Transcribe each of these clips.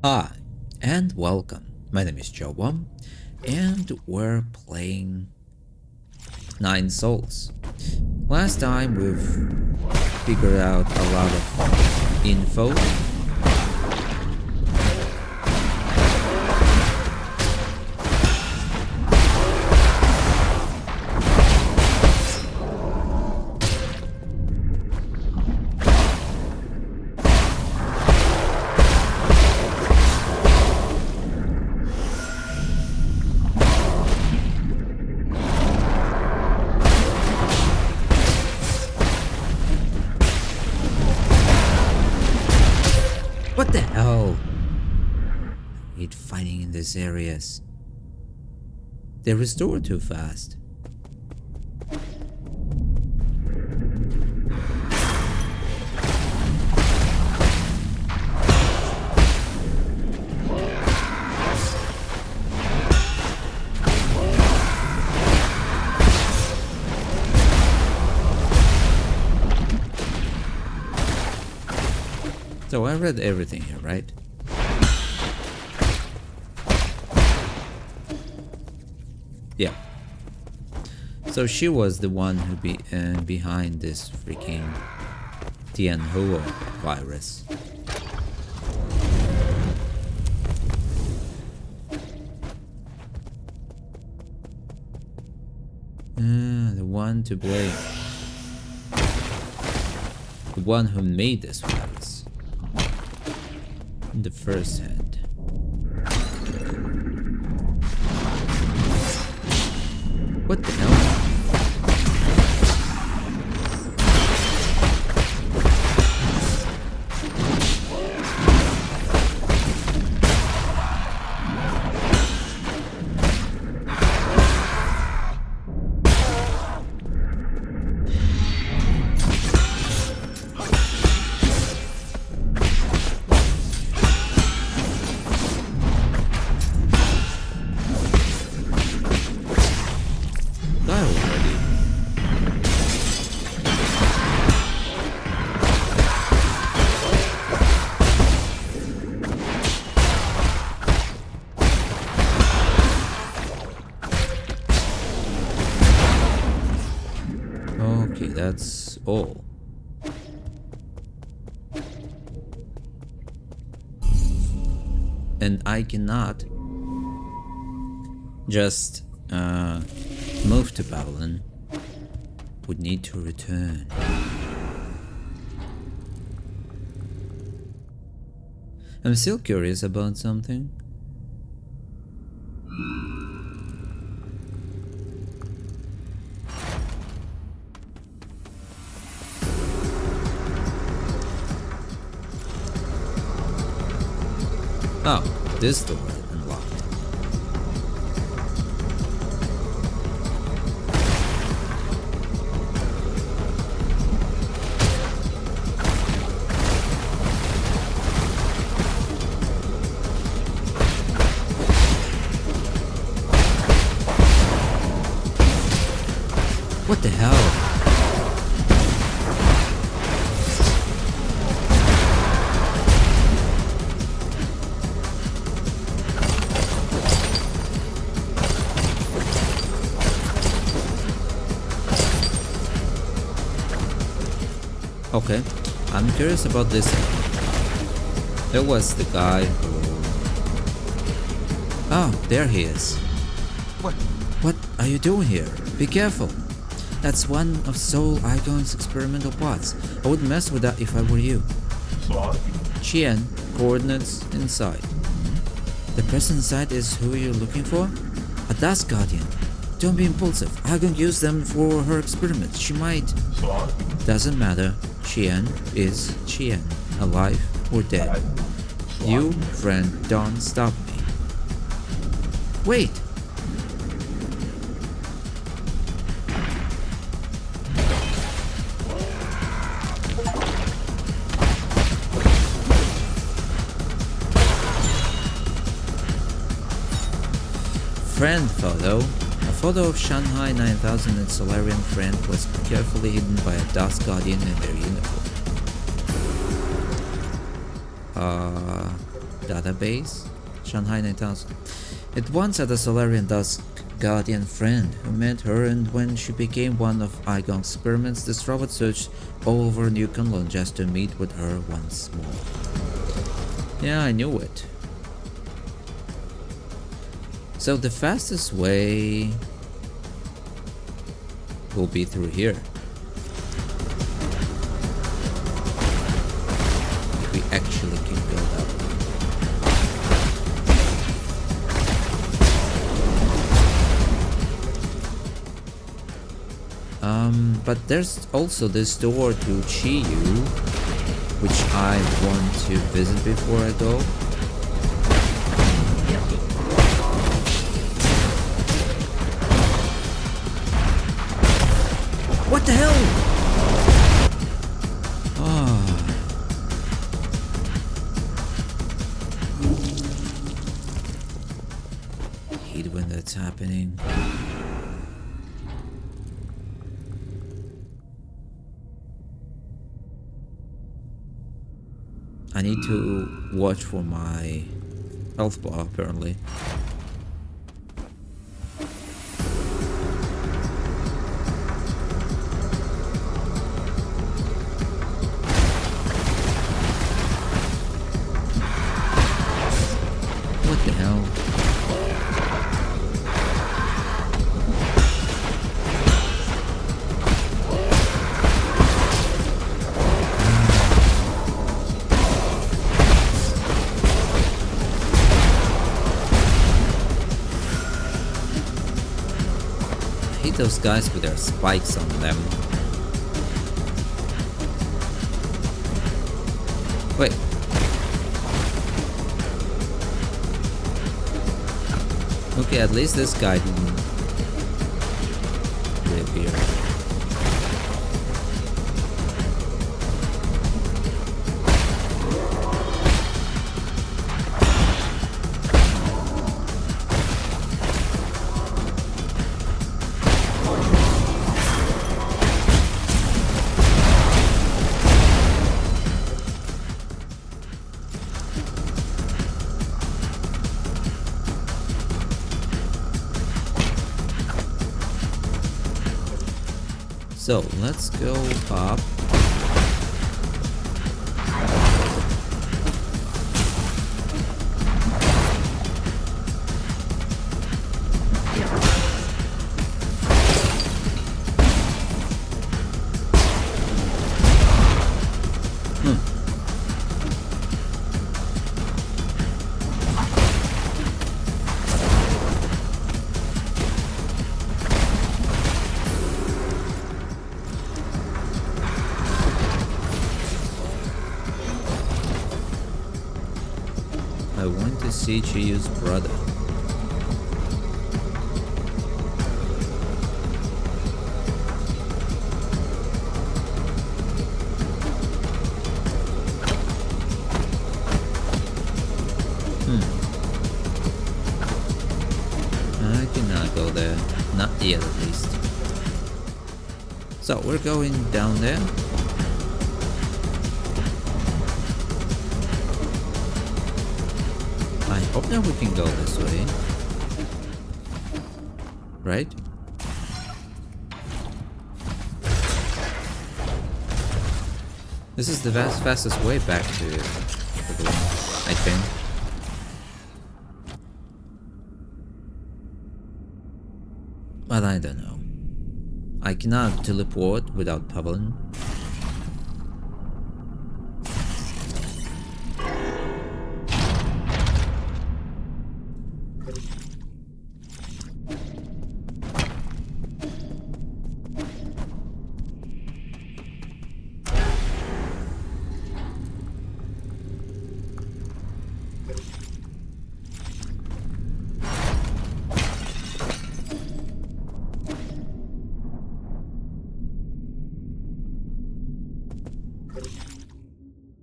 Hi, and welcome. My name is Joe, and we're playing Nine Souls. Last time we've figured out a lot of info. What the hell? I hate fighting in these areas. They restore too fast. So I read everything here, right? Yeah. So she was the one who behind this freaking Tianhuo virus. The one to blame. The one who made this virus. In the first hand. What the hell? Die already. Okay, that's all. And I cannot just move to Babylon. Would need to return. I'm still curious about something. Oh, this door unlocked. What the hell? Okay, I'm curious about this. There was the guy who... Oh, there he is. What are you doing here? Be careful. That's one of Soul Eigong's experimental pods. I wouldn't mess with that if I were you. Qian, coordinates inside. The person inside is who you're looking for? A Dust Guardian. Don't be impulsive. Eigong used them for her experiments. She might... Doesn't matter. Qian is Qian, alive or dead. You, friend, don't stop me. Wait! Friend photo. A photo of Shanghai 9000 and Solarian friend was carefully hidden by a Dust Guardian in their uniform. database? Shanghai 9000. It once had a Solarian Dusk Guardian friend who met her, and when she became one of Eigong's experiments, this robot searched all over New Kunlun just to meet with her once more. Yeah, I knew it. So the fastest way will be through here. If we actually can go that way. But there's also this door to Chiyu, which I want to visit before I go. What the hell? I hate when that's happening. I need to watch for my health bar, apparently. What the hell? Those guys with their spikes on them. Wait. Okay, at least this guy didn't reappear. So let's go up. I want to see Chiyu's brother. I cannot go there. Not yet, at least. So we're going down there. I hope now we can go this way. Right? This is the fastest way back to the room, I think. But I don't know. I cannot teleport without Pavlin.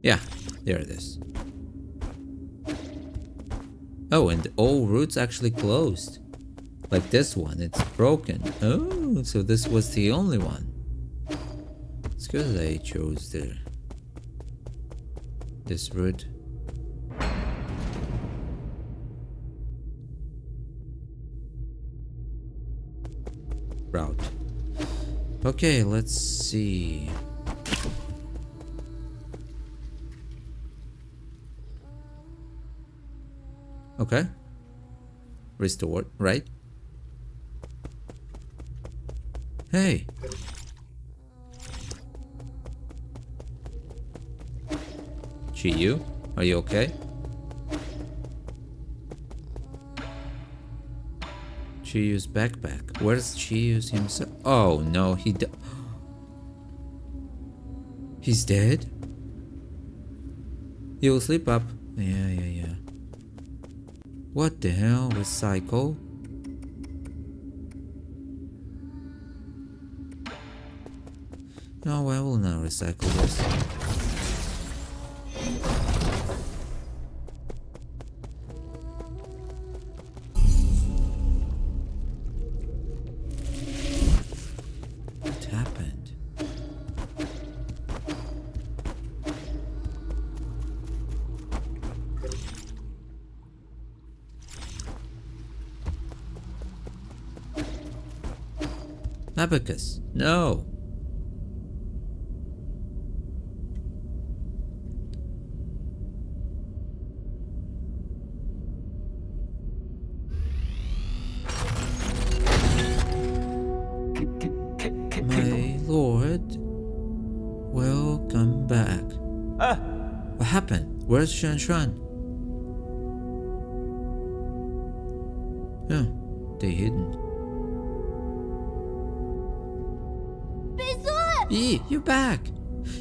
Yeah, there it is. Oh, and all routes actually closed. Like this one, it's broken. Oh, so this was the only one. It's good I chose this route. route. Okay, let's see. Okay. Restored, right? Hey. Chiyu, are you okay? Chiyu's backpack. Where's Chiyu's himself? Oh no, he's dead? He'll sleep up. Yeah. What the hell? Recycle? No, I will not recycle this. What happened? Abacus, no! My lord, welcome back. What happened? Where's Shan? Oh, they hidden. Yi, you're back.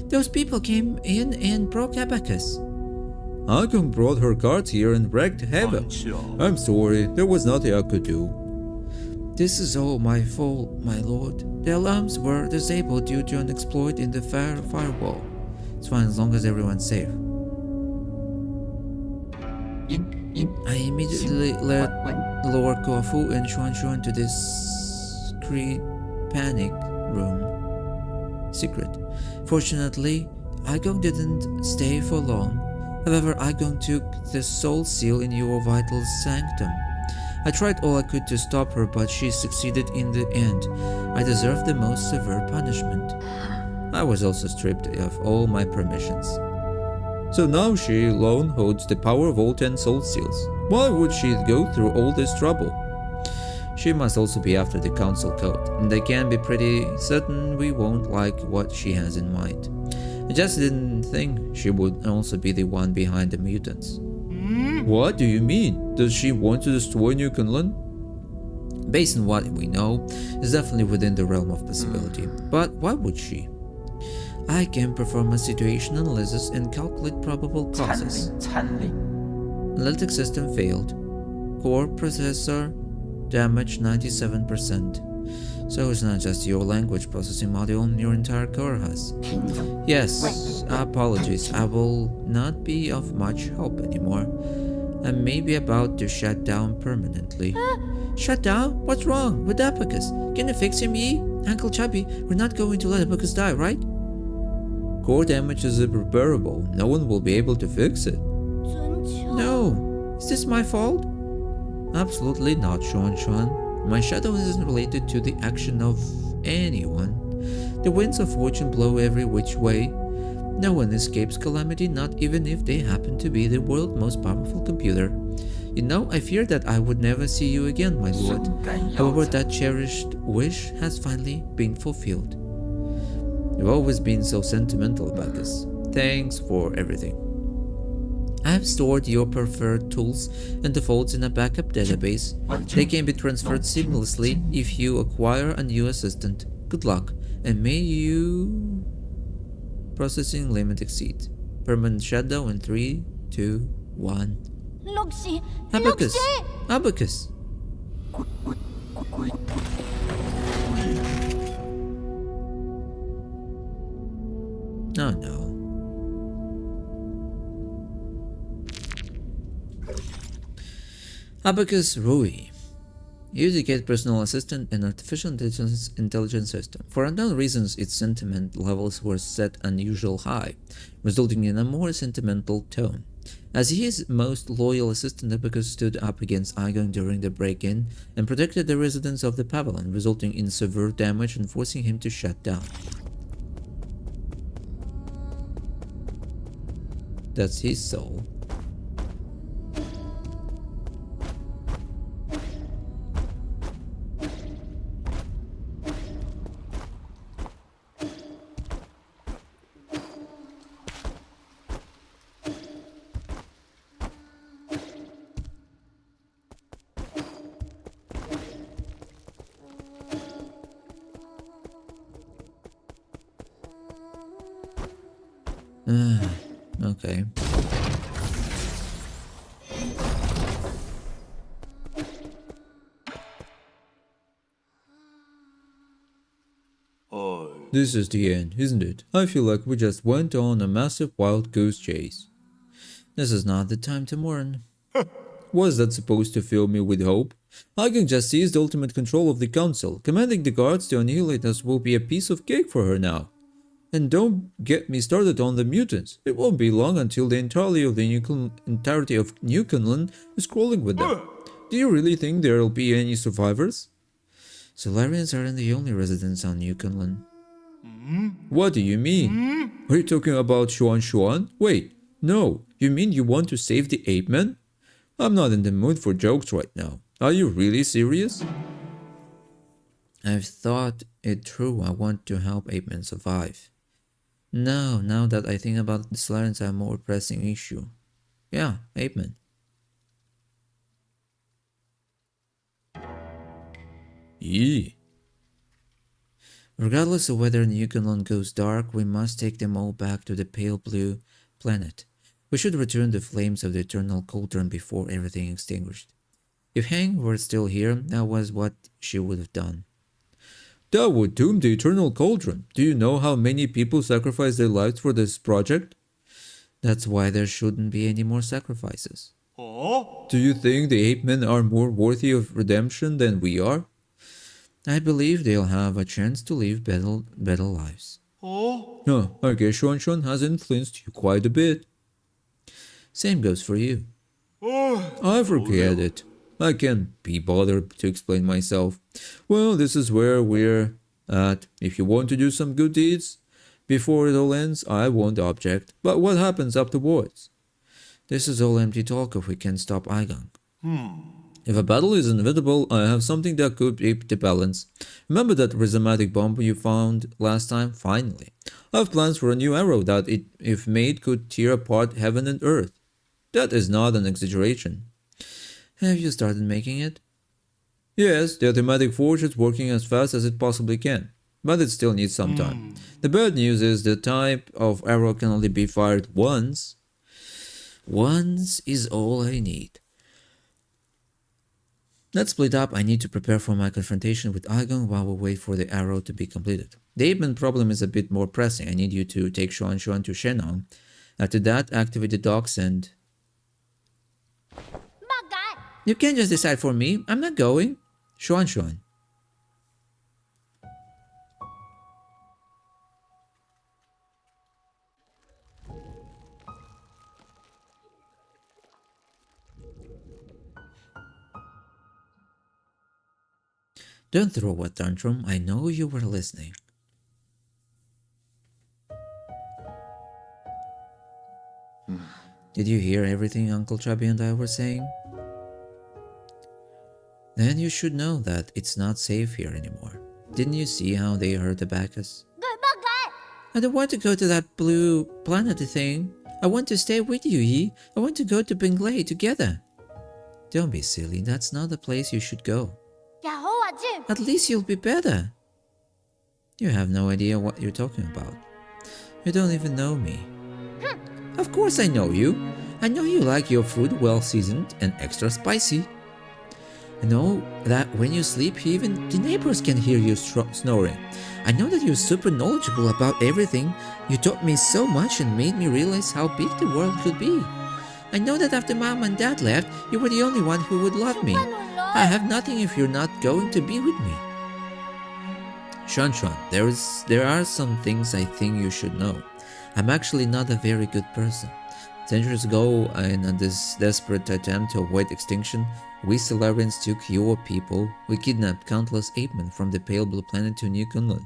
Those people came in and broke Abacus. Eigong brought her guards here and wreaked havoc. I'm sorry, there was nothing I could do. This is all my fault, my lord. The alarms were disabled due to an exploit in the firewall. It's fine as long as everyone's safe. I immediately led Lord Guofu and Xuan to this panic room. Secret. Fortunately, Eigong didn't stay for long. However, Eigong took the soul seal in your vital sanctum. I tried all I could to stop her, but she succeeded in the end. I deserved the most severe punishment. I was also stripped of all my permissions. So now she alone holds the power of all 10 soul seals. Why would she go through all this trouble? She must also be after the council code, and I can be pretty certain we won't like what she has in mind. I just didn't think she would also be the one behind the mutants. What do you mean? Does she want to destroy New Kunlun? Based on what we know, it's definitely within the realm of possibility. But why would she? I can perform a situation analysis and calculate probable causes. Analytic system failed. Core processor damage 97%. So it's not just your language processing module, your entire core has. Yes, apologies, I will not be of much help anymore. I may be about to shut down permanently. Shut down? What's wrong with Abacus? Can you fix him, Yi? Uncle Chubby, we're not going to let Abacus die, right? Core damage is irreparable. No one will be able to fix it. No. Is this my fault? Absolutely not, Xuan. My shadow isn't related to the action of anyone. The winds of fortune blow every which way. No one escapes calamity, not even if they happen to be the world's most powerful computer. You know, I fear that I would never see you again, my lord. However, that cherished wish has finally been fulfilled. You've always been so sentimental about this. Thanks for everything. I have stored your preferred tools and defaults in a backup database. They can be transferred seamlessly if you acquire a new assistant. Good luck, and may you... Processing limit exceed. Permanent shutdown in 3, 2, 1. Abacus! Abacus! Oh no. Abacus Rui. Use get personal assistant and artificial intelligence system. For unknown reasons, its sentiment levels were set unusual high, resulting in a more sentimental tone. As his most loyal assistant, Abacus stood up against Eigong during the break-in and protected the residents of the pavilion, resulting in severe damage and forcing him to shut down. That's his soul. Okay. This is the end, isn't it? I feel like we just went on a massive wild goose chase. This is not the time to mourn. Was that supposed to fill me with hope? I can just seize the ultimate control of the council. Commanding the guards to annihilate us will be a piece of cake for her now. And don't get me started on the mutants. It won't be long until the entirety of Newfoundland is crawling with them. Do you really think there'll be any survivors? Solarians aren't the only residents on Newfoundland. What do you mean? Are you talking about Xuan Xuan? Wait, no. You mean you want to save the ape man? I'm not in the mood for jokes right now. Are you really serious? I've thought it through. I want to help ape men survive. No, now that I think about it, the Solarians are a more pressing issue. Yeah, ape men. Yee. Regardless of whether Newfoundland goes dark, we must take them all back to the pale blue planet. We should return the flames of the eternal cauldron before everything extinguished. If Hang were still here, that was what she would have done. That would doom the eternal cauldron. Do you know how many people sacrificed their lives for this project? That's why there shouldn't be any more sacrifices. Do you think the ape men are more worthy of redemption than we are? I believe they'll have a chance to live better lives. I guess Xuan Xuan has influenced you quite a bit. Same goes for you. I forget it. I can't be bothered to explain myself. Well, this is where we're at. If you want to do some good deeds before it all ends, I won't object. But what happens afterwards? This is all empty talk if we can stop Eigong. If a battle is inevitable, I have something that could keep the balance. Remember that rhizomatic bomb you found last time? Finally. I have plans for a new arrow that, if made, could tear apart heaven and earth. That is not an exaggeration. Have you started making it? Yes, the automatic forge is working as fast as it possibly can, but it still needs some time. The bad news is the type of arrow can only be fired once. Once is all I need. Let's split up. I need to prepare for my confrontation with Eigong while we wait for the arrow to be completed. The ape man problem is a bit more pressing. I need you to take Xuan Xuan to Shenong. After that, activate the docks and... You can't just decide for me. I'm not going. Xuan Xuan. Don't throw a tantrum. I know you were listening. Did you hear everything Uncle Chubby and I were saying? Then you should know that it's not safe here anymore. Didn't you see how they hurt Abacus? I don't want to go to that blue planet thing. I want to stay with you, Yi. I want to go to Benglei together. Don't be silly. That's not the place you should go. At least you'll be better. You have no idea what you're talking about. You don't even know me. Of course I know you. I know you like your food well seasoned and extra spicy. I know that when you sleep, even the neighbors can hear you snoring. I know that you're super knowledgeable about everything. You taught me so much and made me realize how big the world could be. I know that after Mom and Dad left, you were the only one who would love me. I have nothing if you're not going to be with me. Xuan Xuan, there are some things I think you should know. I'm actually not a very good person. Centuries ago, in this desperate attempt to avoid extinction, we Solarians took your people. We kidnapped countless apemen from the pale blue planet to New Kunlun.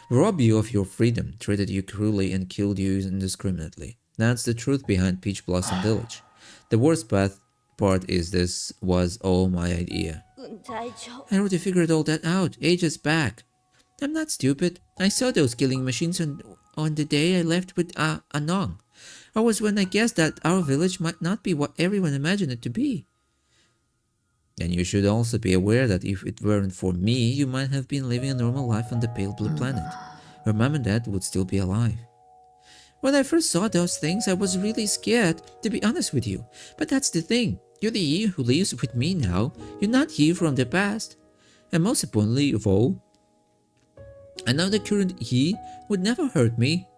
We robbed you of your freedom, treated you cruelly, and killed you indiscriminately. That's the truth behind Peach Blossom Village. The worst part is this was all my idea. I already figured all that out ages back. I'm not stupid. I saw those killing machines on the day I left with Anong. Or was when I guessed that our village might not be what everyone imagined it to be. And you should also be aware that if it weren't for me, you might have been living a normal life on the pale blue planet. Your mom and dad would still be alive. When I first saw those things, I was really scared, to be honest with you. But that's the thing. You're the Yi who lives with me now. You're not Yi from the past. And most importantly of all, I know the current Yi would never hurt me.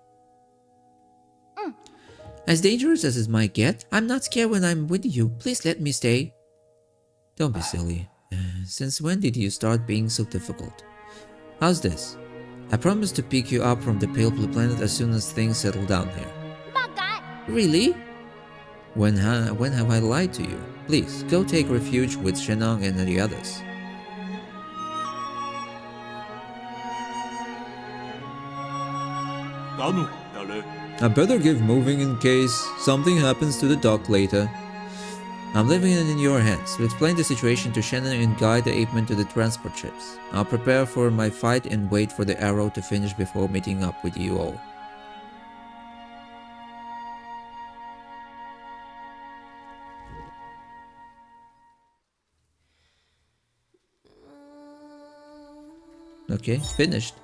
As dangerous as it might get, I'm not scared when I'm with you. Please let me stay. Don't be silly. Since when did you start being so difficult? How's this? I promise to pick you up from the pale blue planet as soon as things settle down here. Really? When have I lied to you? Please, go take refuge with Shenong and the others. I better get moving in case something happens to the dock later. I'm leaving it in your hands to explain the situation to Shannon and guide the apemen to the transport ships. I'll prepare for my fight and wait for the arrow to finish before meeting up with you all. Okay, finished.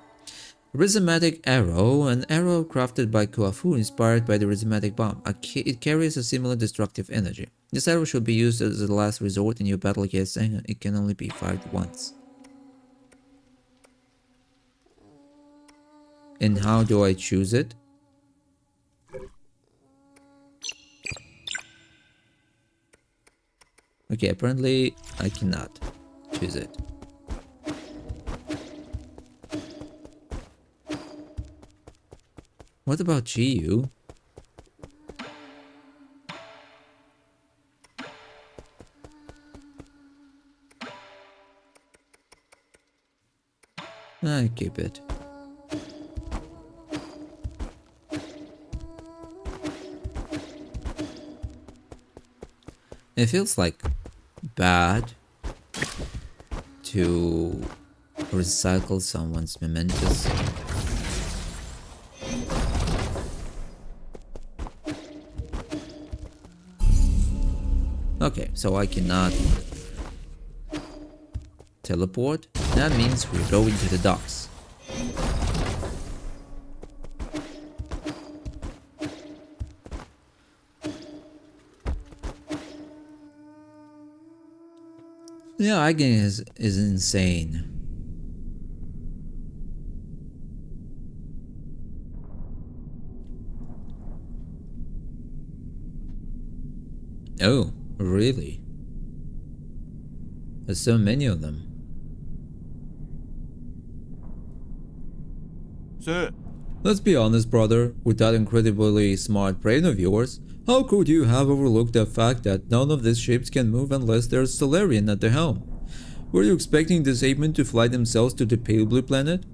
Rhizomatic Arrow, an arrow crafted by Kuafu inspired by the Rhizomatic Bomb. It carries a similar destructive energy. This arrow should be used as a last resort in your battle against Zhang. It can only be fired once. And how do I choose it? Okay, apparently I cannot choose it. What about Chiyu? I keep it. It feels like bad to recycle someone's mementos. Okay, so I cannot teleport. That means we're going to the docks. Yeah, Eigong is insane. Oh, really? There's so many of them. Sir. Let's be honest, brother. With that incredibly smart brain of yours, how could you have overlooked the fact that none of these ships can move unless there's Solarian at the helm? Were you expecting this apemen to fly themselves to the pale blue planet?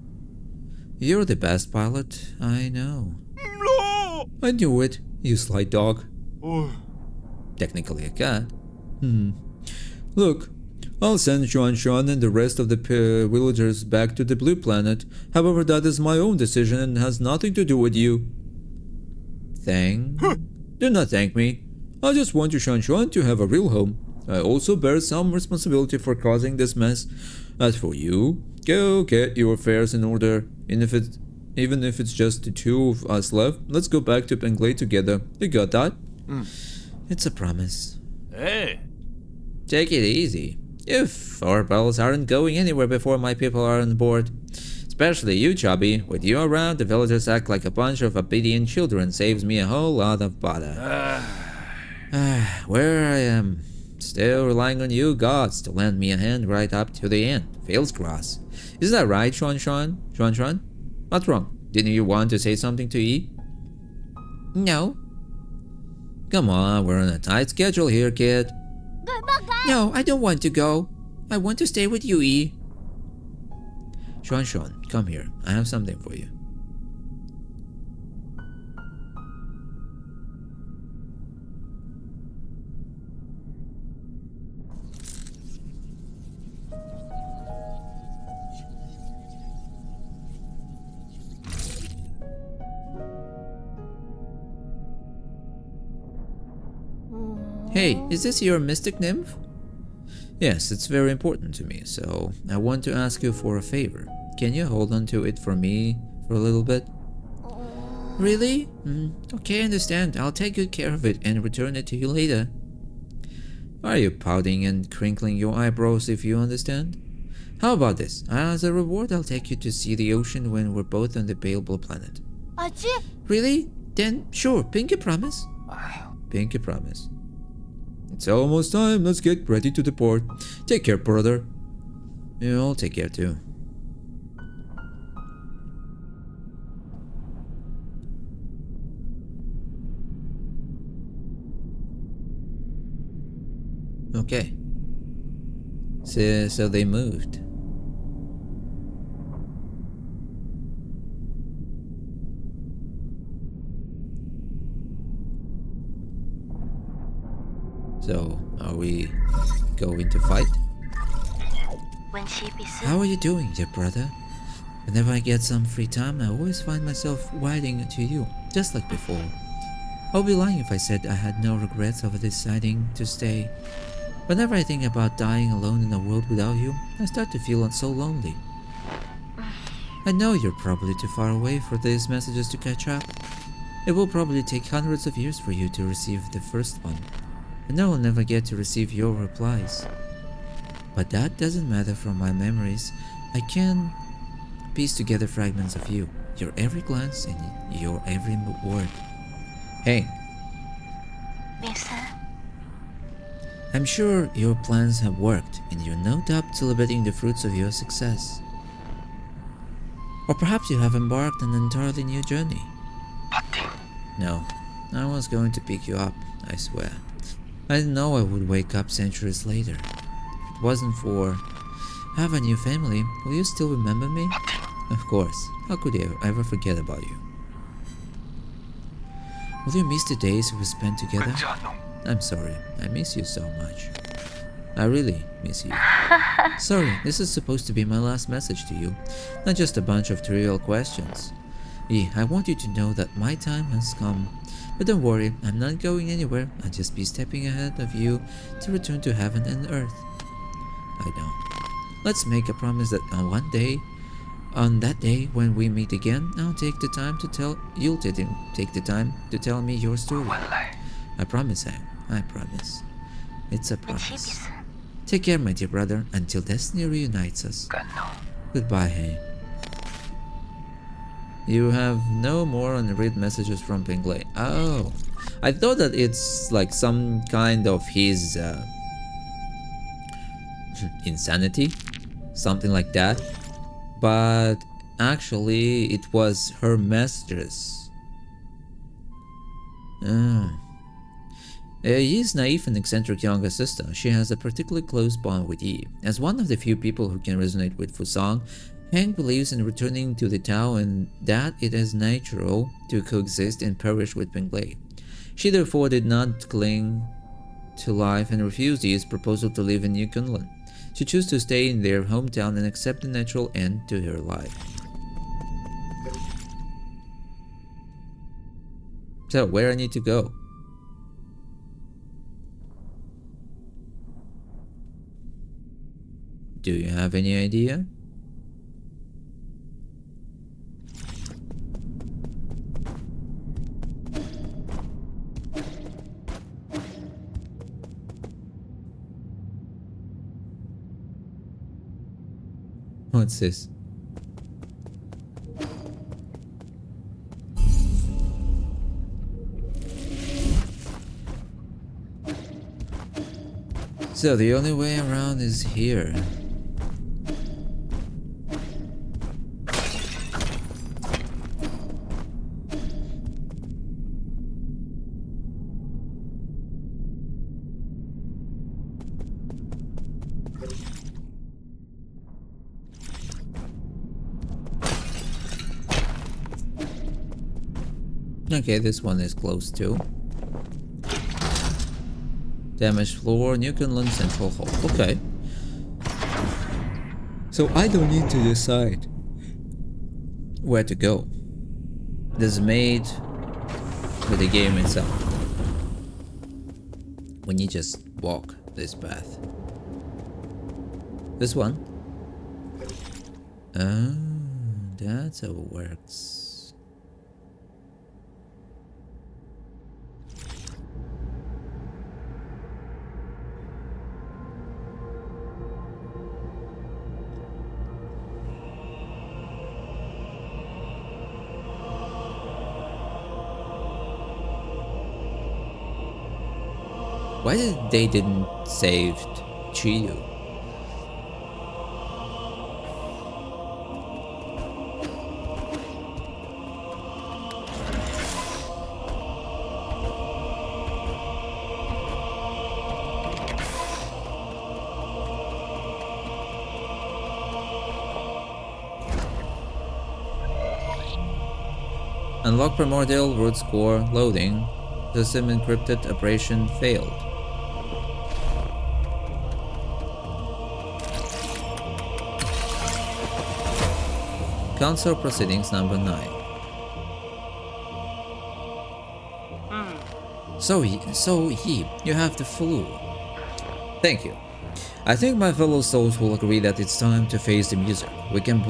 You're the best pilot, I know. No! I knew it, you sly dog. Oh. Technically a cat. Look, I'll send Xuan and the rest of the villagers back to the blue planet. However, that is my own decision and has nothing to do with you. Do not thank me. I just want Xuan to have a real home. I also bear some responsibility for causing this mess. As for you, go get your affairs in order. Even if it's just the two of us left, let's go back to Penglade together. You got that? It's a promise. Hey. Take it easy. If our battles aren't going anywhere before my people are on board. Especially you, Chubby. With you around, the villagers act like a bunch of obedient children. Saves me a whole lot of bother. Where I am. Still relying on you gods to lend me a hand right up to the end. Feels cross. Is that right, Xuan? What's wrong? Didn't you want to say something to Yi? No. Come on, we're on a tight schedule here, kid. No, I don't want to go. I want to stay with you, E. Sean, come here. I have something for you. Hey, is this your mystic nymph? Yes, it's very important to me, so I want to ask you for a favor. Can you hold on to it for me for a little bit? Really? Okay, I understand. I'll take good care of it and return it to you later. Are you pouting and crinkling your eyebrows if you understand? How about this? As a reward, I'll take you to see the ocean when we're both on the Pale Blue Planet. Really? Then sure, pinky promise. Pinky promise. It's almost time. Let's get ready to depart. Take care, brother. I'll take care too. Okay. So they moved. So, are we going to fight? How are you doing, dear brother? Whenever I get some free time, I always find myself writing to you, just like before. I'll be lying if I said I had no regrets over deciding to stay. Whenever I think about dying alone in a world without you, I start to feel so lonely. I know you're probably too far away for these messages to catch up. It will probably take hundreds of years for you to receive the first one, and I will never get to receive your replies. But that doesn't matter from my memories. I can piece together fragments of you, your every glance and your every word. Hey. I'm sure your plans have worked, and you're no doubt celebrating the fruits of your success. Or perhaps you have embarked on an entirely new journey. No, I was going to pick you up, I swear. I didn't know I would wake up centuries later. If it wasn't for have a new family, will you still remember me? Of course, how could I ever forget about you? Will you miss the days we spent together? I'm sorry, I miss you so much. I really miss you. Sorry, this is supposed to be my last message to you, not just a bunch of trivial questions. I want you to know that my time has come. But don't worry, I'm not going anywhere. I'll just be stepping ahead of you to return to heaven and earth. I know. Let's make a promise that on that day when we meet again, I'll take the time to tell you'll take the time to tell me your story. I promise, I promise. It's a promise. Take care, my dear brother, until destiny reunites us. Goodbye, Hey. You have no more unread messages from Pingley. Oh, I thought that it's like some kind of his insanity, something like that. But actually, it was her messages. Yi's naive and eccentric younger sister. She has a particularly close bond with Yi. As one of the few people who can resonate with Fusang, Hank believes in returning to the Tao and that it is natural to coexist and perish with Pingley. She therefore did not cling to life and refused Yi's proposal to live in New Kunlun. She chose to stay in their hometown and accept the natural end to her life. So, where I need to go? Do you have any idea? What's this? So the only way around is here. Okay, this one is close too. Damaged floor, Newfoundland Central Hall. Okay. So I don't need to decide where to go. This is made with the game itself. When you just walk this path. This one. Oh, that's how it works. Why they didn't save Chiyu? Unlock primordial root score loading. System encrypted operation failed. Council proceedings number 9. So you have the flu. Thank you. I think my fellow souls will agree that it's time to face the music. We can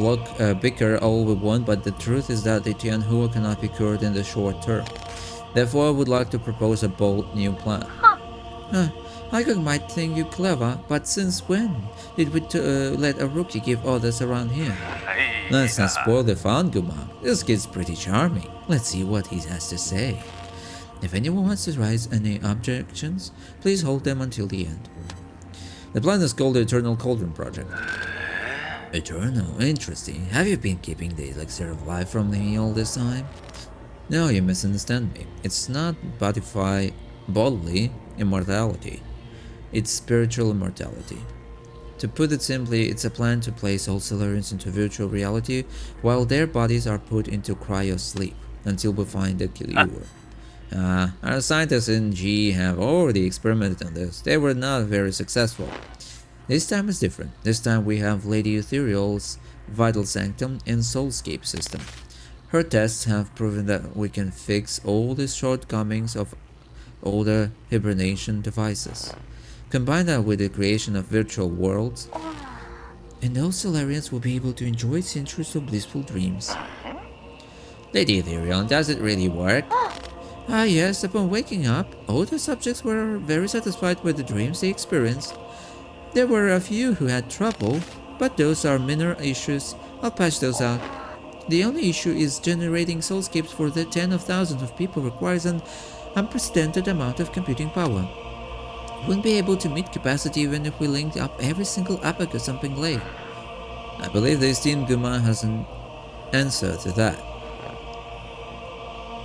bicker all we want, but the truth is that the Tianhua cannot be cured in the short term. Therefore, I would like to propose a bold new plan. Eigong might think you clever, but since when did we let a rookie give orders around here? Let's not spoil the fun, Guma. This kid's pretty charming. Let's see what he has to say. If anyone wants to raise any objections, please hold them until the end. The plan is called the Eternal Cauldron Project. Eternal? Interesting. Have you been keeping the elixir of life from me all this time? No, you misunderstand me. It's not bodily immortality. It's spiritual immortality. To put it simply, it's a plan to place all Solarians into virtual reality while their bodies are put into cryo-sleep until we find the cure. Our scientists in G have already experimented on this. They were not very successful. This time is different. This time we have Lady Ethereal's Vital Sanctum and Soulscape system. Her tests have proven that we can fix all the shortcomings of older hibernation devices. Combine that with the creation of virtual worlds, and those Solarians will be able to enjoy centuries of blissful dreams. Lady Ethereal, does it really work? Yes, upon waking up, all the subjects were very satisfied with the dreams they experienced. There were a few who had trouble, but those are minor issues. I'll patch those out. The only issue is generating soulscapes for the 10 of thousands of people requires an unprecedented amount of computing power. Wouldn't be able to meet capacity even if we linked up every single abacus on Pinglade. I believe the esteemed Guma has an answer to that.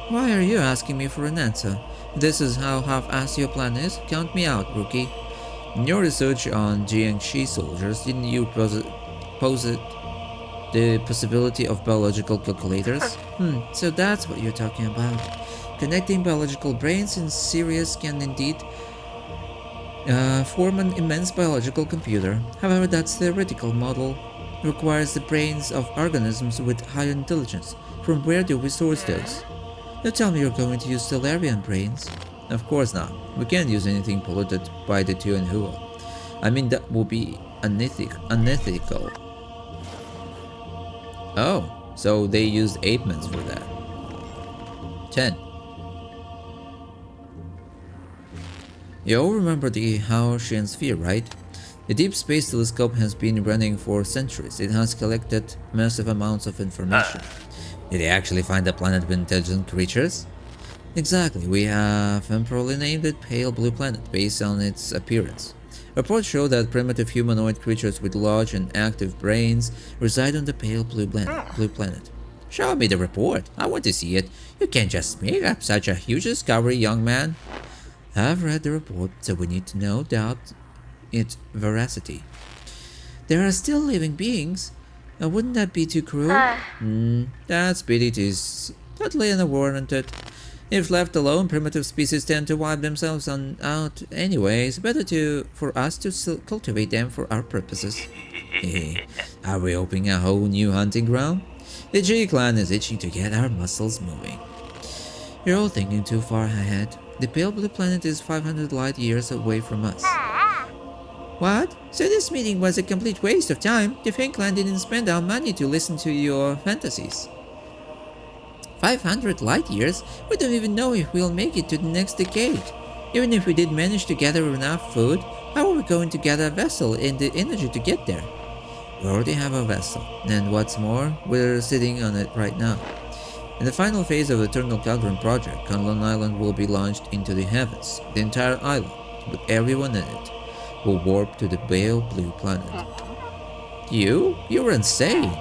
Why are you asking me for an answer? This is how half-assed your plan is? Count me out, rookie. In your research on Jiangxi soldiers, didn't you posit the possibility of biological calculators? So that's what you're talking about. Connecting biological brains in series can indeed form an immense biological computer. However, that theoretical model requires the brains of organisms with higher intelligence. From where do we source those? Don't tell me you're going to use Solarian brains. Of course not. We can't use anything polluted by the Tianhua. I mean, that would be unethical. Oh, so they used apemans for that. 10. You all remember the Haoshan sphere, right? The Deep Space Telescope has been running for centuries. It has collected massive amounts of information. Did they actually find a planet with intelligent creatures? Exactly, we have improperly named it Pale Blue Planet based on its appearance. Reports show that primitive humanoid creatures with large and active brains reside on the Pale Blue Planet. Show me the report. I want to see it. You can't just make up such a huge discovery, young man. I've read the report, so we need to doubt its veracity. There are still living beings. Wouldn't that be too cruel? That spirit is totally unwarranted. If left alone, primitive species tend to wipe themselves out anyways. Better for us to cultivate them for our purposes. Are we opening a whole new hunting ground? The G clan is itching to get our muscles moving. You're all thinking too far ahead. The pale blue planet is 500 light years away from us. What? So this meeting was a complete waste of time? The Fang clan didn't spend our money to listen to your fantasies. 500 light years? We don't even know if we'll make it to the next decade. Even if we did manage to gather enough food, how are we going to gather a vessel and the energy to get there? We already have a vessel, and what's more, we're sitting on it right now. In the final phase of the Eternal Cauldron project, Kunlun Island will be launched into the heavens. The entire island, with everyone in it, will warp to the pale blue planet. You're insane!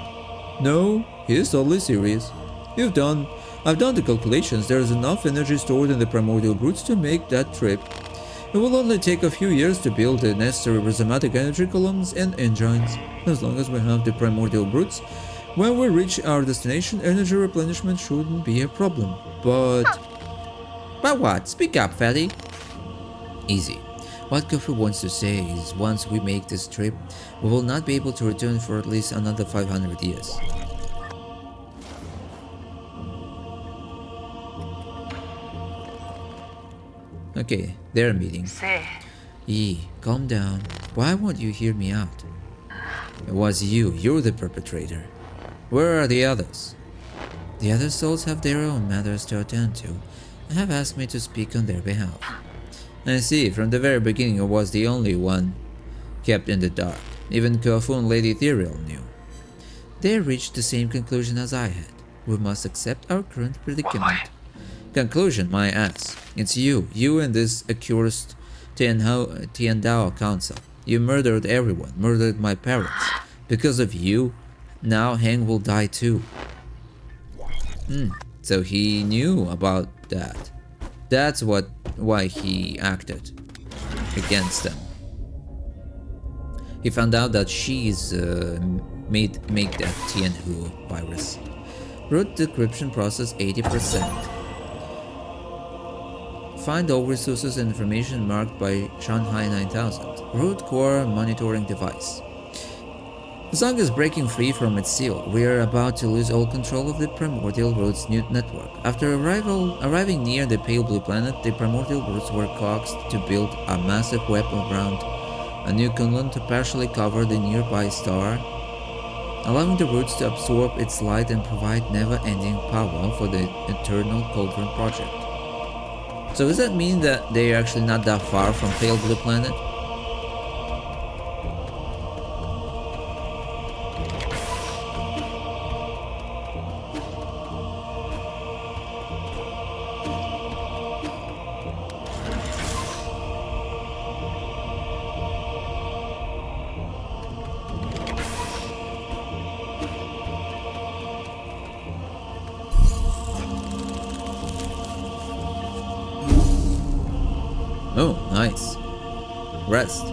No, he's totally serious. I've done the calculations. There is enough energy stored in the primordial roots to make that trip. It will only take a few years to build the necessary rhizomatic energy columns and engines. As long as we have the primordial roots, when we reach our destination, energy replenishment shouldn't be a problem. But what? Speak up, fatty. Easy. What Gofu wants to say is once we make this trip, we will not be able to return for at least another 500 years. Okay, they're meeting. Calm down. Why won't you hear me out? It was you're the perpetrator. Where are the others? The other souls have their own matters to attend to and have asked me to speak on their behalf. I see, from the very beginning I was the only one kept in the dark. Even Kofu and Lady Ethereal knew. They reached the same conclusion as I had. We must accept our current predicament. Conclusion, my ass. It's you and this accursed Tiandao Council. You murdered everyone, murdered my parents. Because of you, now Heng will die too. So he knew about that. That's why he acted against them. He found out that she's make that Tianhu virus. Root decryption process 80%. Find all resources and information marked by Shanghai 9000. Root core monitoring device. The Zong is breaking free from its seal. We are about to lose all control of the Primordial Roots network. After arriving near the pale blue planet, the Primordial Roots were coaxed to build a massive web around a new Kunlun to partially cover the nearby star, allowing the roots to absorb its light and provide never-ending power for the Eternal Cauldron project. So does that mean that they are actually not that far from pale blue planet? Oh, nice. Rest.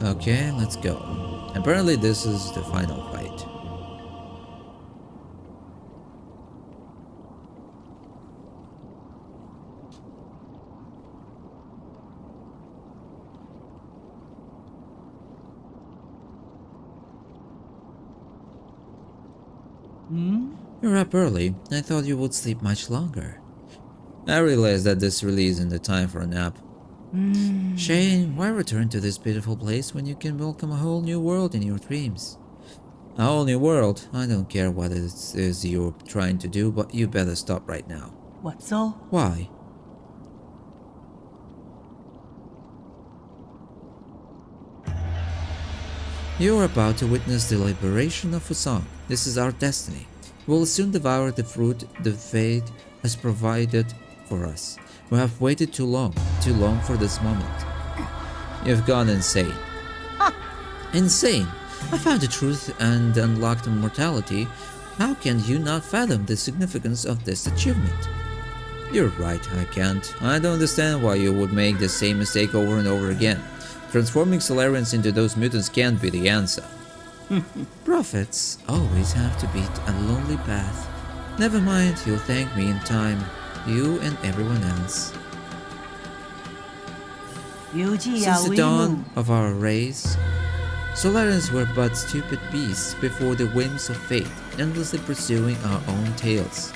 Okay, let's go. Apparently this is the final fight. You're up early. I thought you would sleep much longer. I realized that this really isn't the time for a nap. Shane, why return to this beautiful place when you can welcome a whole new world in your dreams? A whole new world? I don't care what it is you're trying to do, but you better stop right now. What so? Why? You are about to witness the liberation of Fusang. This is our destiny. We will soon devour the fruit the fate has provided for us. We have waited too long for this moment. You've gone insane. Insane? I found the truth and unlocked immortality. How can you not fathom the significance of this achievement? You're right, I can't. I don't understand why you would make the same mistake over and over again. Transforming Solarians into those mutants can't be the answer. Prophets always have to beat a lonely path. Never mind, you'll thank me in time. You and everyone else. Since the dawn of our race, Solarians were but stupid beasts before the whims of fate, endlessly pursuing our own tails.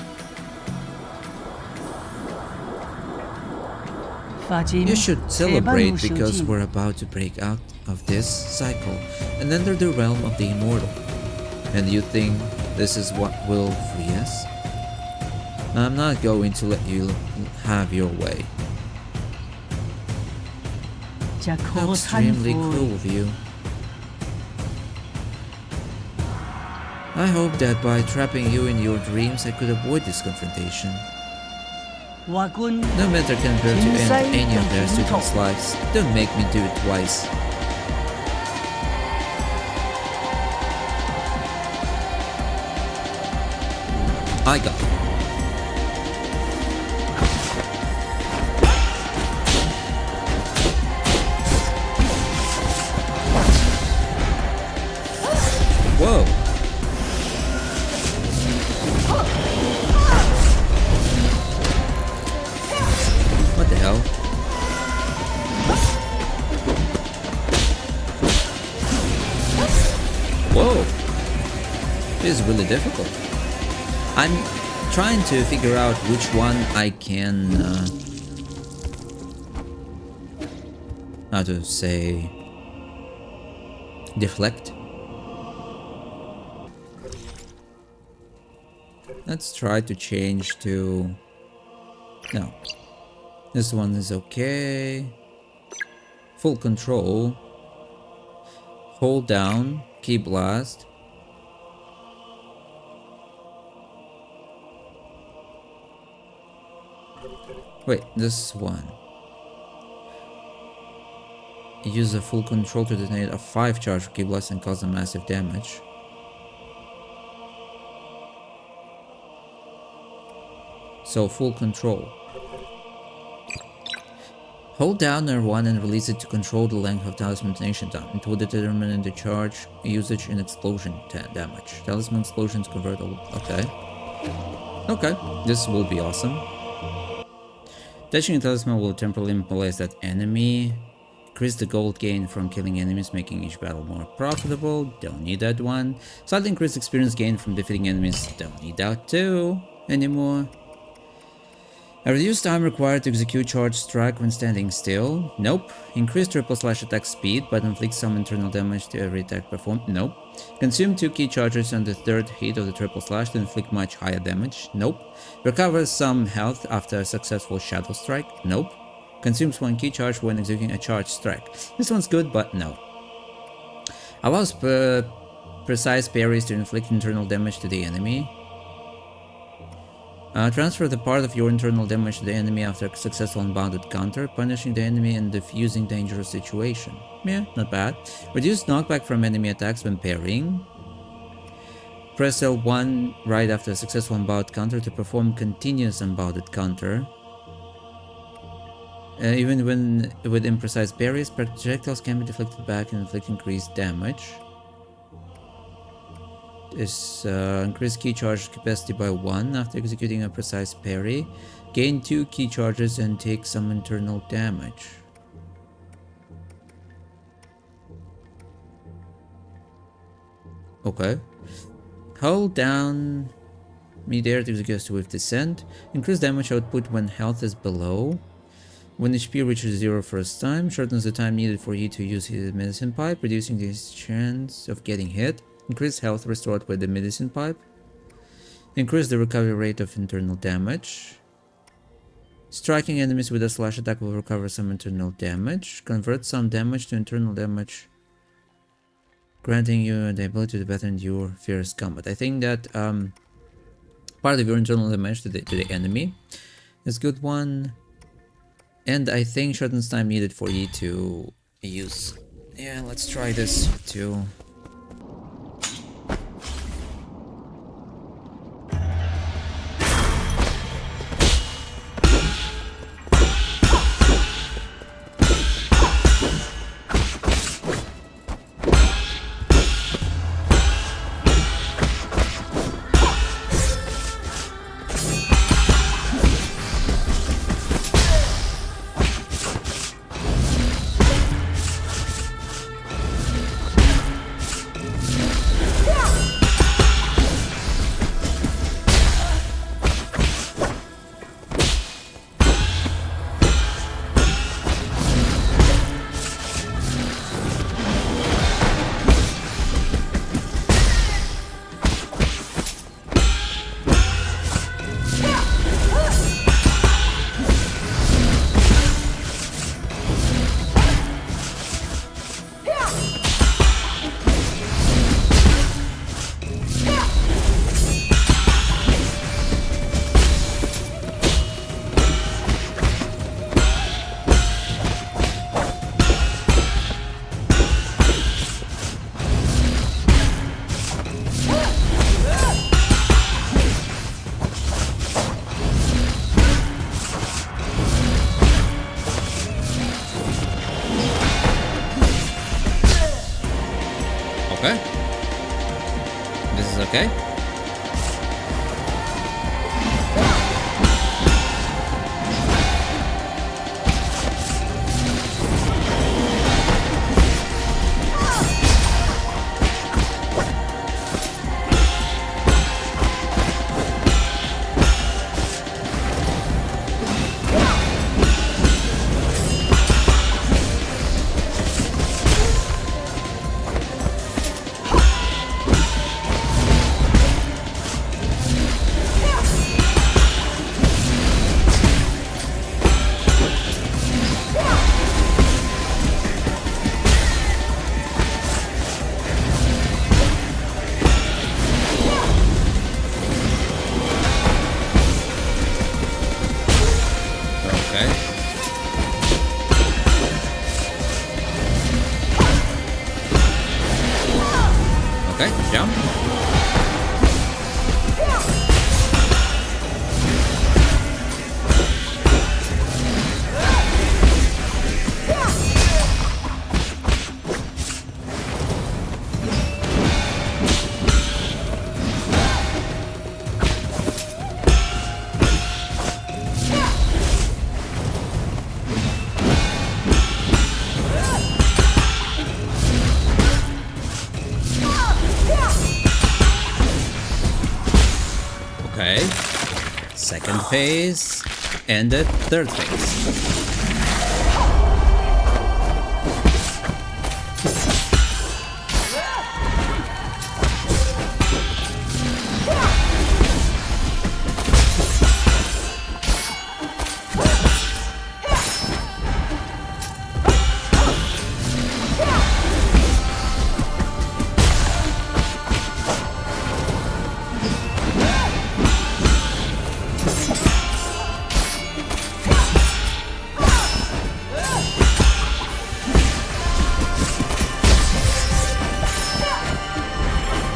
You should celebrate because we're about to break out of this cycle and enter the realm of the immortal. And you think this is what will free us? I'm not going to let you have your way. How extremely cruel of you. I hope that by trapping you in your dreams I could avoid this confrontation. No mentor can bear to end any of their students' lives. Don't make me do it twice. Eigong. Whoa. What the hell? Whoa. This is really difficult. I'm trying to figure out which one I can, how to say, deflect. Let's try to change to, no, this one is okay. Full control, hold down, key blast. Wait, this one. Use a full control to detonate a 5 charge key blast and cause a massive damage. So full control. Hold down R1 and release it to control the length of talisman detonation time. It will determine the charge usage and explosion damage. Talisman explosions convert all. Okay. Okay, this will be awesome. Touching a talisman will temporarily immobilize that enemy. Increase the gold gain from killing enemies, making each battle more profitable. Don't need that one. Slightly increase experience gain from defeating enemies. Don't need that too anymore. A reduced time required to execute charge strike when standing still. Nope. Increase triple slash attack speed, but inflict some internal damage to every attack performed. Nope. Consume 2 key charges on the 3rd hit of the triple slash to inflict much higher damage. Nope. Recover some health after a successful shadow strike. Nope. Consumes 1 key charge when executing a charge strike. This one's good, but no. Allows precise parries to inflict internal damage to the enemy. Transfer the part of your internal damage to the enemy after a successful unbounded counter, punishing the enemy and diffusing dangerous situation. Yeah, not bad. Reduce knockback from enemy attacks when parrying. Press L1 right after a successful unbounded counter to perform continuous unbounded counter. Even when with imprecise parries, projectiles can be deflected back and inflict increased damage. Is increase key charge capacity by 1 after executing a precise parry. Gain 2 key charges and take some internal damage. Okay. Hold down midair to execute a swift descent. Increase damage output when health is below. When HP reaches 0 first time, shortens the time needed for you to use his medicine pipe, reducing the chance of getting hit. Increase health restored with the medicine pipe. Increase the recovery rate of internal damage. Striking enemies with a slash attack will recover some internal damage. Convert some damage to internal damage, granting you the ability to better endure fierce combat. I think that part of your internal damage to the enemy is a good one. And I think shortens time needed for you to use. Yeah, let's try this too. Okay. Second phase. And the third phase.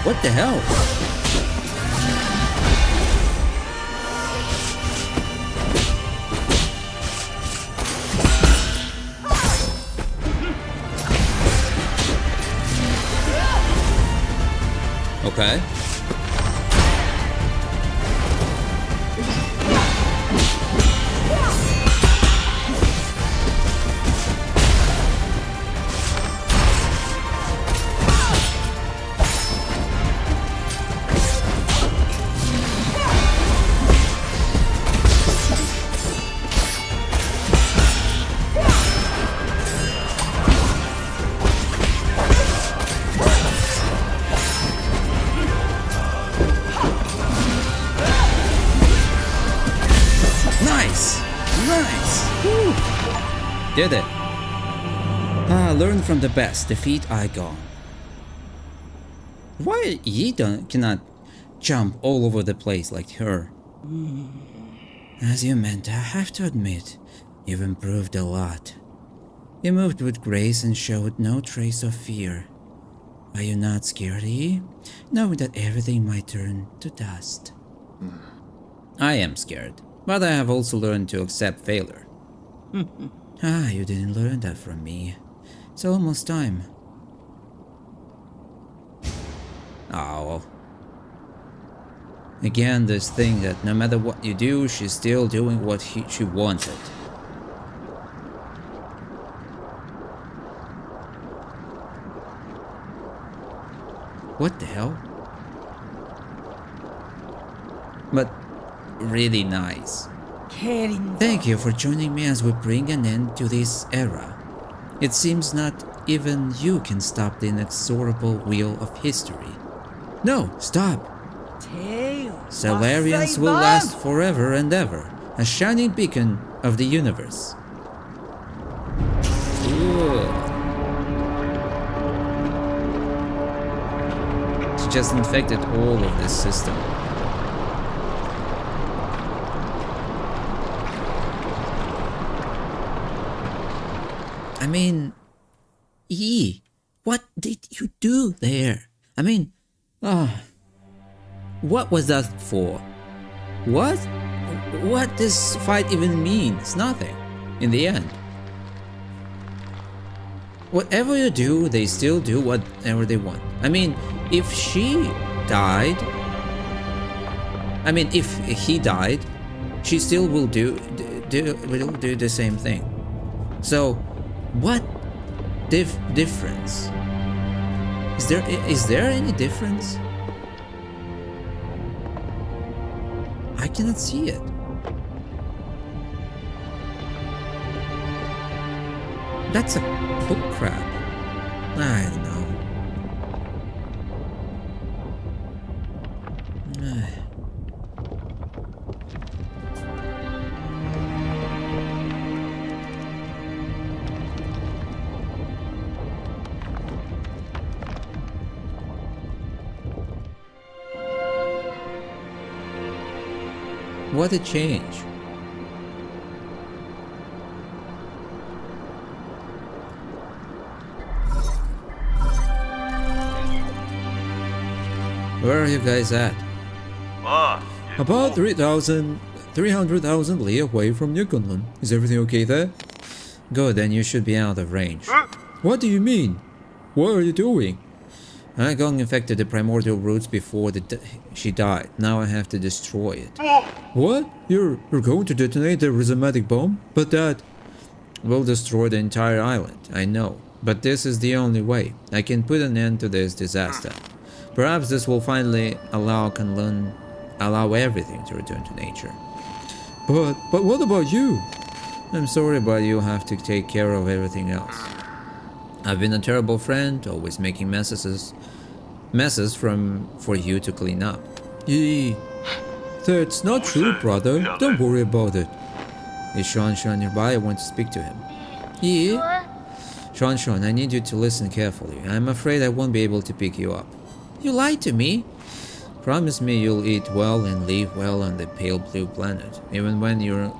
What the hell? Okay. Did it. Learn from the best. Defeat Eigong. Why Eigong cannot jump all over the place like her? As you meant, I have to admit, you've improved a lot. You moved with grace and showed no trace of fear. Are you not scared, Yi? Knowing that everything might turn to dust. I am scared, but I have also learned to accept failure. You didn't learn that from me. It's almost time. Oh. Again, this thing that no matter what you do, she's still doing what she wanted. What the hell? But really nice. Thank you for joining me as we bring an end to this era. It seems not even you can stop the inexorable wheel of history. No, stop! Solarians will last forever and ever, a shining beacon of the universe. Ooh. She just infected all of this system. I mean, Yi, what did you do there? I mean, what was that for? What this fight even means? Nothing, in the end. Whatever you do, they still do whatever they want. I mean, if she died, if he died, she still will do the same thing. So, what difference? Is there any difference? I cannot see it. That's a book crap. I don't know. What a change. Where are you guys at? About 300,000 li away from Newfoundland. Is everything okay there? Good, then you should be out of range. What do you mean? What are you doing? Eigong infected the primordial roots before she died. Now I have to destroy it. What? You're going to detonate the rhizomatic bomb? But that will destroy the entire island, I know. But this is the only way. I can put an end to this disaster. Perhaps this will finally allow Kunlun allow everything to return to nature. But what about you? I'm sorry, but you have to take care of everything else. I've been a terrible friend, always making messes for you to clean up. Yee. That's not true, brother. Don't worry about it. Is Sean nearby? I want to speak to him. Yeah? Sean, I need you to listen carefully. I'm afraid I won't be able to pick you up. You lied to me. Promise me you'll eat well and live well on the pale blue planet, even when you're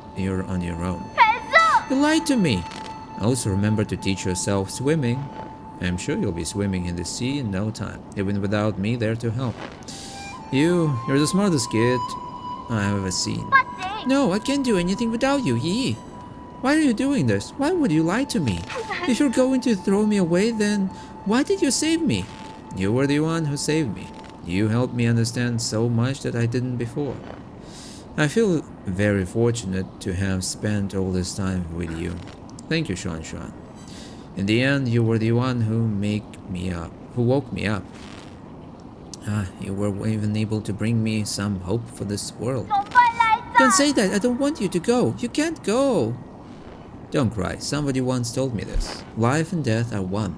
on your own. You lied to me. Also remember to teach yourself swimming. I'm sure you'll be swimming in the sea in no time, even without me there to help. You're the smartest kid I've ever seen. No, I can't do anything without you, Yi. Why are you doing this? Why would you lie to me? If you're going to throw me away, then why did you save me? You were the one who saved me. You helped me understand so much that I didn't before. I feel very fortunate to have spent all this time with you. Thank you, Sean. In the end, you were the one who woke me up. You were even able to bring me some hope for this world. Don't say that. I don't want you to go. You can't go. Don't cry. Somebody once told me this. Life and death are one.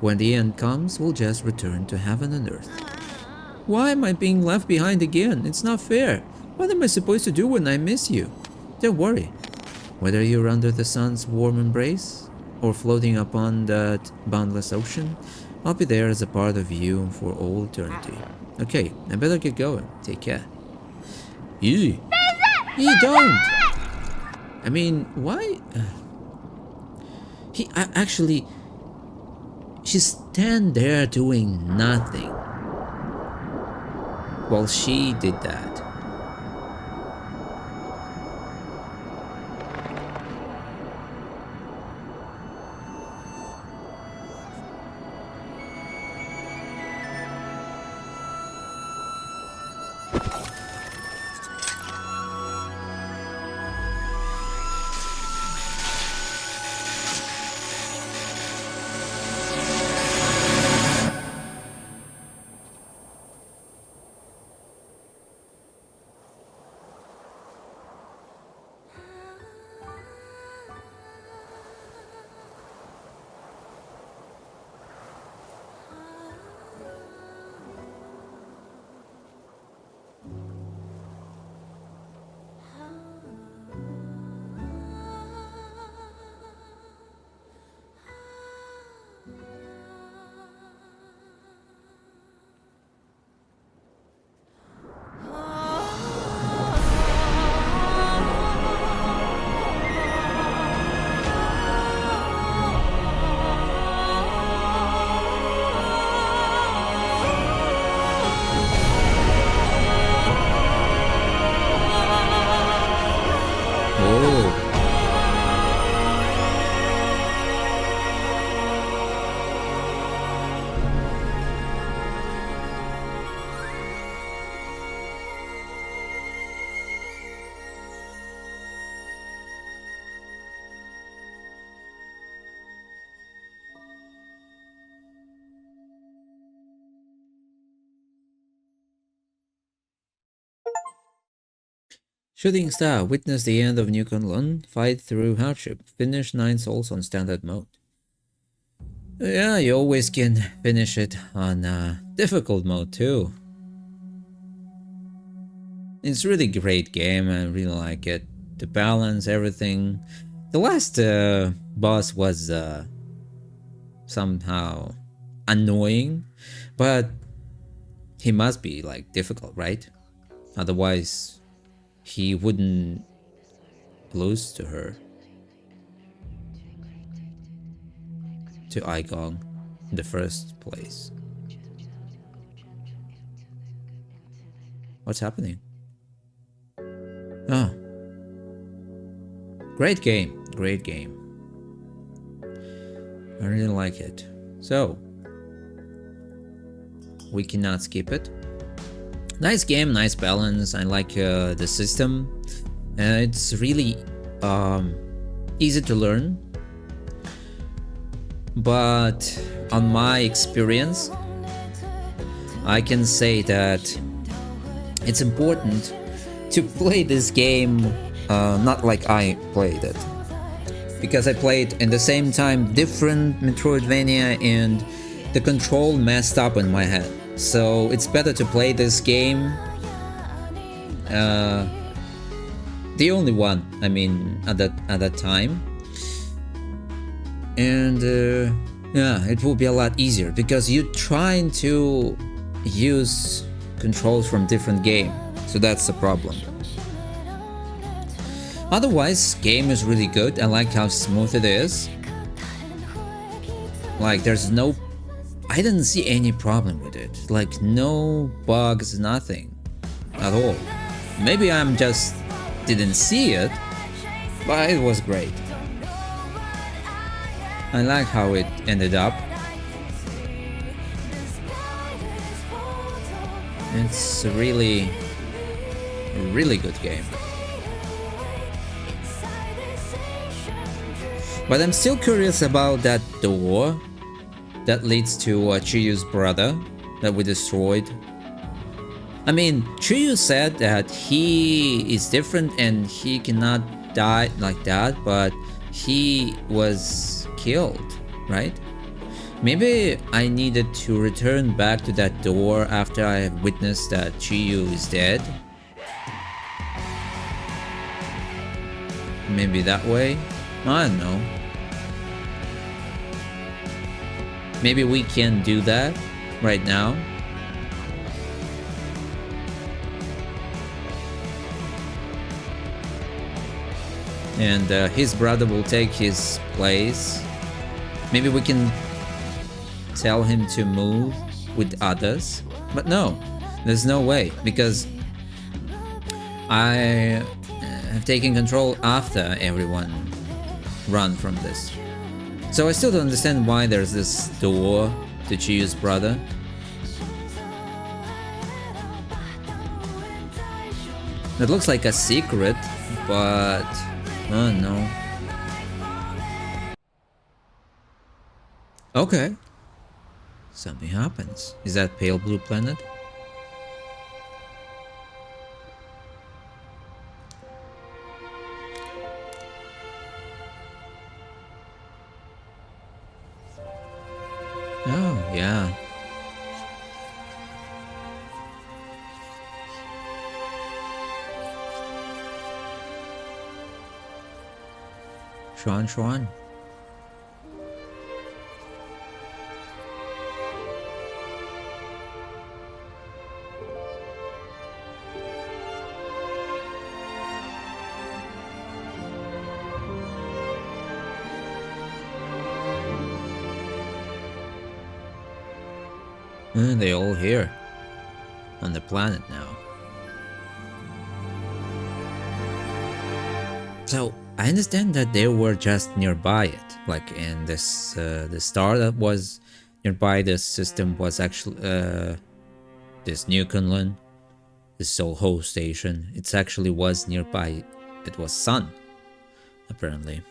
When the end comes, we'll just return to heaven and earth. Why am I being left behind again? It's not fair. What am I supposed to do when I miss you? Don't worry. Whether you're under the sun's warm embrace or floating upon that boundless ocean, I'll be there as a part of you for all eternity. Okay, I better get going. Take care. You don't. I mean, why? She stand there doing nothing while she did that. Shooting Star, witness the end of New Kunlun, fight through hardship, finish 9 souls on standard mode. Yeah, you always can finish it on difficult mode too. It's really great game, I really like it. The balance, everything. The last boss was somehow annoying, but he must be like difficult, right? Otherwise he wouldn't lose to her, to Eigong in the first place. What's happening? Oh, great game, great game. I really like it. So we cannot skip it. Nice game, nice balance. I like the system. It's really easy to learn. But on my experience, I can say that it's important to play this game not like I played it. Because I played in the same time different Metroidvania and the control messed up in my head. So it's better to play this game, the only one, I mean, at that time. And yeah, it will be a lot easier because you're trying to use controls from different game, so that's the problem. Otherwise, game is really good. I like how smooth it is. Like I didn't see any problem with it. Like no bugs, nothing at all. Maybe I'm just didn't see it, but it was great. I like how it ended up. It's a really good game. But I'm still curious about that door that leads to Chiyu's brother that we destroyed. I mean, Chiyu said that he is different and he cannot die like that, but he was killed, right? Maybe I needed to return back to that door after I have witnessed that Chiyu is dead. Maybe that way? I don't know. Maybe we can do that right now. And his brother will take his place. Maybe we can tell him to move with others. But no, there's no way, because I have taken control after everyone run from this. So I still don't understand why there's this door to Chiyu's brother. It looks like a secret, but oh no. Okay. Something happens. Is that pale blue planet? Oh, yeah. Xuan. And they're all here on the planet now. So I understand that they were just nearby it, like in this the star that was nearby this system was actually this new Kunlun, this Soul host station. It actually was nearby. It was Sun, apparently.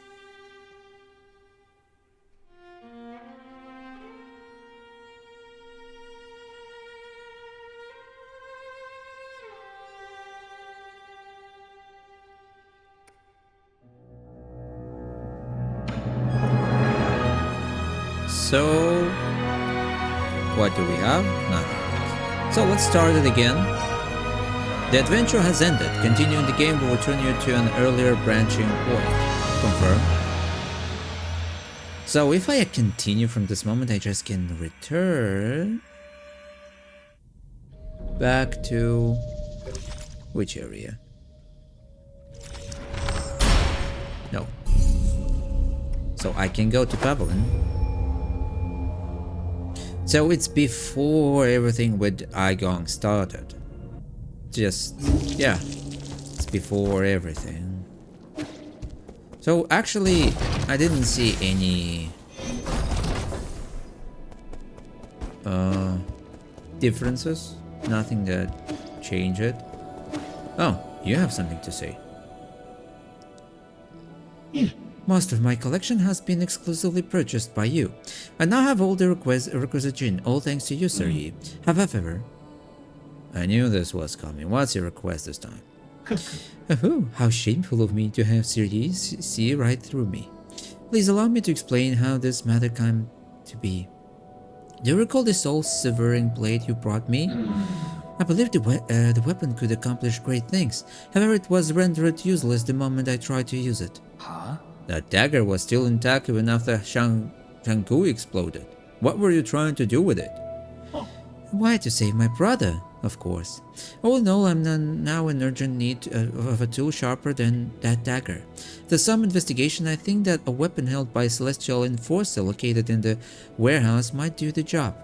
So, what do we have? Nothing. So let's start it again. The adventure has ended. Continuing the game will return you to an earlier branching point. Confirm. So if I continue from this moment, I just can return back to which area? No. So I can go to Pavilion. So it's before everything with Eigong started. Just, yeah, it's before everything. So actually, I didn't see any differences. Nothing that changed it. Oh, you have something to say. Most of my collection has been exclusively purchased by you. I now have all the requisite gin, all thanks to you, Sir Yi. However, I knew this was coming. What's your request this time? Oh, how shameful of me to have Sirius see right through me. Please allow me to explain how this matter came to be. Do you recall the soul-severing blade you brought me? I believed the weapon could accomplish great things. However, it was rendered useless the moment I tried to use it. Huh? That dagger was still intact even after Shanggu exploded. What were you trying to do with it? Why, to save my brother, of course. All in all, I'm now in urgent need of a tool sharper than that dagger. After some investigation, I think that a weapon held by a celestial enforcer located in the warehouse might do the job.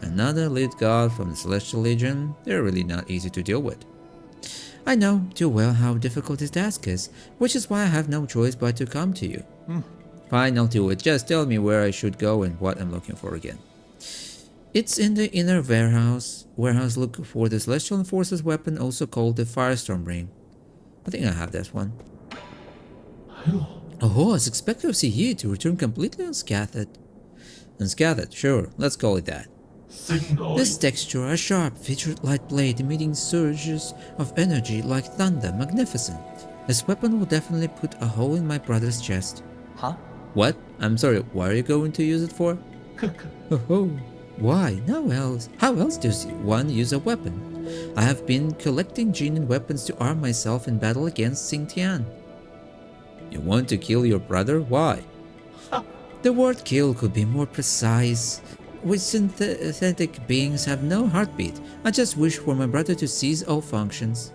Another lead god from the Celestial Legion, they're really not easy to deal with. I know too well how difficult this task is, which is why I have no choice but to come to you. Fine, I'll do it. Just tell me where I should go and what I'm looking for again. It's in the inner warehouse. Look for the Celestial Enforcer's weapon, also called the Firestorm Ring. I think I have this one. Oh, I was expecting of you to return completely unscathed. Unscathed, sure, let's call it that. This texture, a sharp, featured light blade emitting surges of energy like thunder, magnificent. This weapon will definitely put a hole in my brother's chest. Huh? What? I'm sorry, what are you going to use it for? Oh, why? How else does one use a weapon? I have been collecting genuine weapons to arm myself in battle against Xingtian. You want to kill your brother? Why? The word kill could be more precise. We synthetic beings have no heartbeat. I just wish for my brother to cease all functions.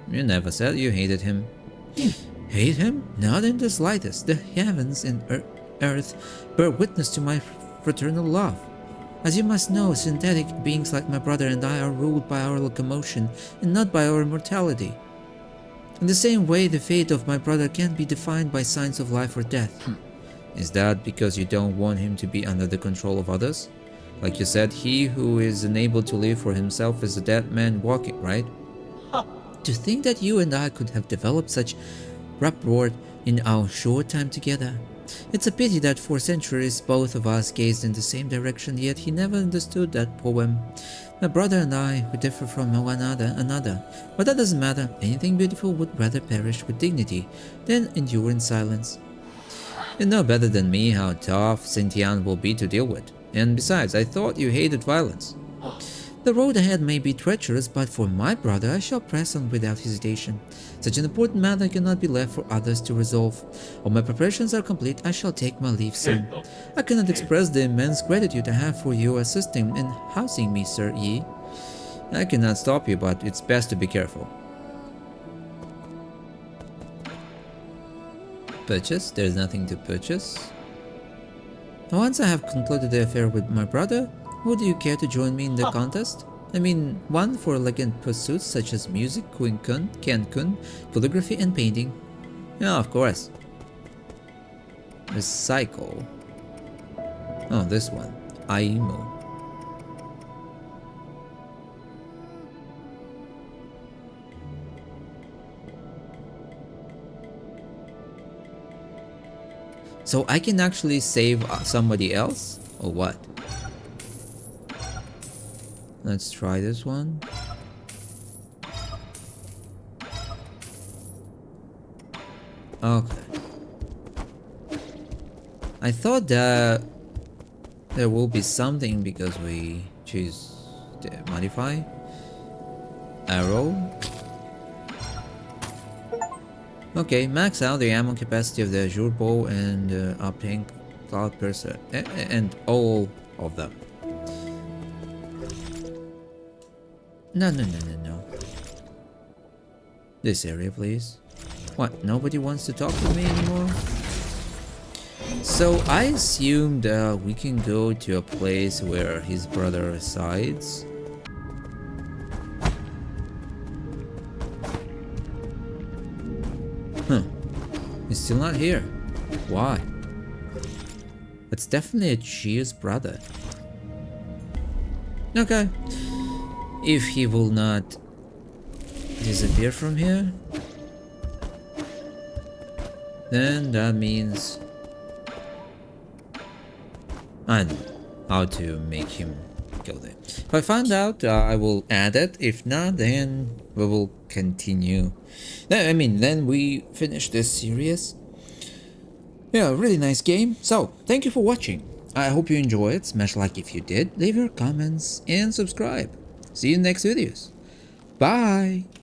You never said you hated him. Hate him? Not in the slightest. The heavens and earth bear witness to my fraternal love. As you must know, synthetic beings like my brother and I are ruled by our locomotion and not by our immortality. In the same way, the fate of my brother can't be defined by signs of life or death. Is that because you don't want him to be under the control of others? Like you said, he who is unable to live for himself is a dead man walking, right? To think that you and I could have developed such rapport in our short time together. It's a pity that for centuries both of us gazed in the same direction, yet he never understood that poem. My brother and I, we differ from one another, but that doesn't matter. Anything beautiful would rather perish with dignity than endure in silence. You know better than me how tough Xingtian will be to deal with. And besides, I thought you hated violence. The road ahead may be treacherous, but for my brother I shall press on without hesitation. Such an important matter cannot be left for others to resolve. All my preparations are complete, I shall take my leave soon. I cannot express the immense gratitude I have for your assisting in housing me, Sir Yi. I cannot stop you, but it's best to be careful. Purchase? There's nothing to purchase. Once I have concluded the affair with my brother, would you care to join me in the contest? I mean, one for elegant pursuits such as music, Cancun, calligraphy and painting. Yeah, of course. Recycle. Oh, this one. Aimo. So I can actually save somebody else? Or what? Let's try this one. Okay. I thought that there will be something because we choose the modify. Arrow. Okay, max out the ammo capacity of the Azure Bow and obtain Cloud Piercer and all of them. No. This area, please. What, nobody wants to talk to me anymore? So I assumed we can go to a place where his brother resides. Huh. He's still not here. Why? It's definitely a Chia's brother. Okay. If he will not disappear from here, then that means I know how to make him difficulty. If I find out, I will add it. If not, then we will continue. Then we finish this series. Yeah, really nice game. So, thank you for watching. I hope you enjoyed it. Smash like if you did, leave your comments, and subscribe. See you in next videos. Bye!